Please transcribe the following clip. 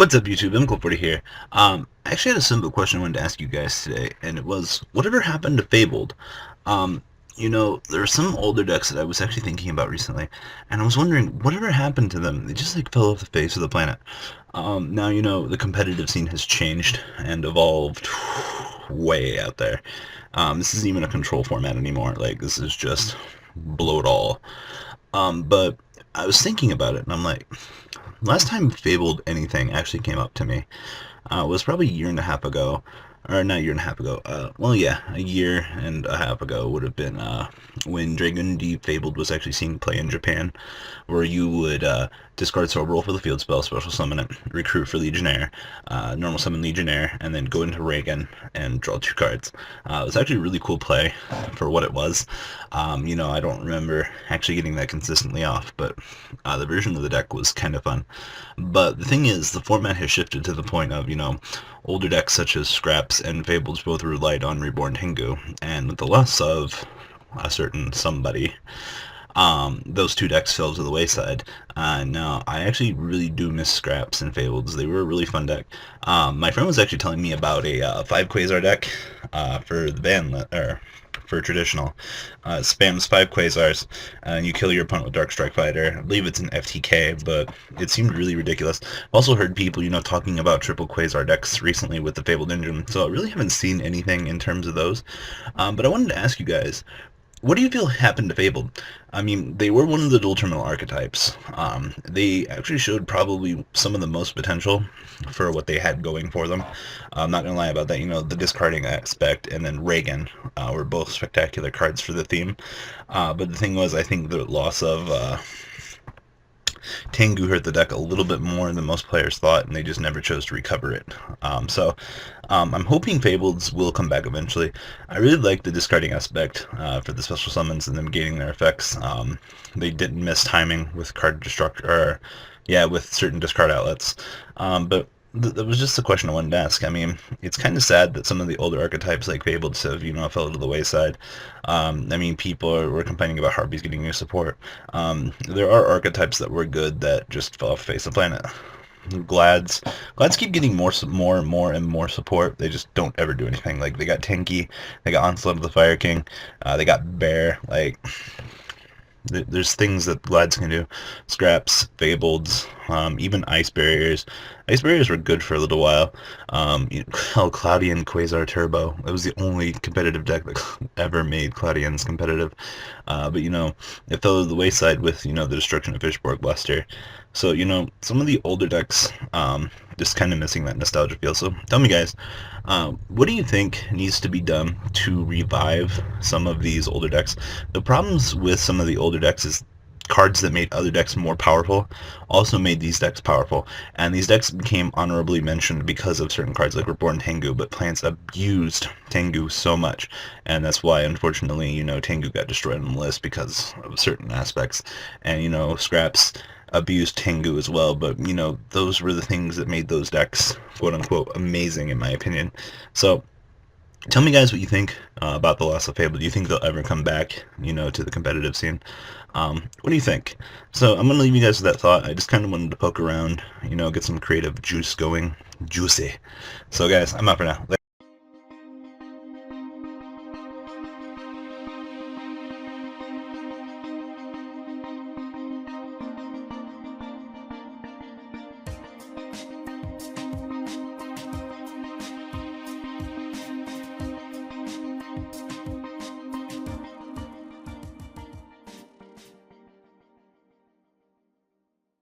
What's up, YouTube? I'm here. I actually had a simple question I wanted to ask you guys today, and it was, whatever happened to Fabled? Um, there are some older decks that I was actually thinking about recently, and I was wondering, whatever happened to them? They just, fell off the face of the planet. Now, the competitive scene has changed and evolved way out there. This isn't even a control format anymore. This is just blow it all. But I was thinking about it, and I'm like, last time Fabled anything actually came up to me was probably a year and a half ago, or not a year and a half ago. Well, yeah, a year and a half ago would have been when Dragon D Fabled was actually seen play in Japan, where you would discard Soul Roll for the field spell, special summon it, recruit for Legionnaire, normal summon Legionnaire, and then go into Reagan and draw 2 cards. It was actually a really cool play for what it was. I don't remember actually getting that consistently off, but the version of the deck was kind of fun. But the thing is, the format has shifted to the point of, older decks such as Scraps and Fables both relied on Reborn Tengu, and with the loss of a certain somebody, those 2 decks fell to the wayside. Now, I actually really do miss Scraps and Fables. They were a really fun deck. My friend was actually telling me about a 5 Quasar deck for the for traditional. It spams 5 Quasars, and you kill your opponent with Dark Strike Fighter. I believe it's an FTK, but it seemed really ridiculous. I've also heard people, talking about triple Quasar decks recently with the Fabled engine, so I really haven't seen anything in terms of those. But I wanted to ask you guys, what do you feel happened to Fabled? I mean, they were one of the dual terminal archetypes. They actually showed probably some of the most potential for what they had going for them. I'm not going to lie about that. The discarding aspect and then Reagan were both spectacular cards for the theme. But the thing was, I think the loss of Tengu hurt the deck a little bit more than most players thought, and they just never chose to recover it. I'm hoping Fableds will come back eventually. I really like the discarding aspect for the special summons and them gaining their effects. They didn't miss timing with card destruct, with certain discard outlets. But that was just the question I wanted to ask. I mean, it's kind of sad that some of the older archetypes like Fabled have, fell to the wayside. People were complaining about Harpies getting new support. There are archetypes that were good that just fell off the face of the planet. Glads keep getting more and more support. They just don't ever do anything. They got Tenki, they got Onslaught of the Fire King, they got Bear. There's things that Glads can do. Scraps, Fableds, even Ice Barriers. Ice Barriers were good for a little while. Cloudian Quasar Turbo. It was the only competitive deck that ever made Cloudians competitive. But it fell to the wayside with, the destruction of Fishborg Buster. So, some of the older decks, just kind of missing that nostalgia feel. So, tell me, guys, what do you think needs to be done to revive some of these older decks? The problems with some of the older decks is cards that made other decks more powerful also made these decks powerful, and these decks became honorably mentioned because of certain cards like Reborn Tengu, but plants abused Tengu so much, and that's why, unfortunately, Tengu got destroyed on the list because of certain aspects, and, Scraps abused Tengu as well, but, those were the things that made those decks, quote-unquote, amazing, in my opinion. So, tell me, guys, what you think about the loss of Fable. Do you think they'll ever come back, to the competitive scene? What do you think? So I'm going to leave you guys with that thought. I just kind of wanted to poke around, get some creative juice going. Juicy. So, guys, I'm out for now.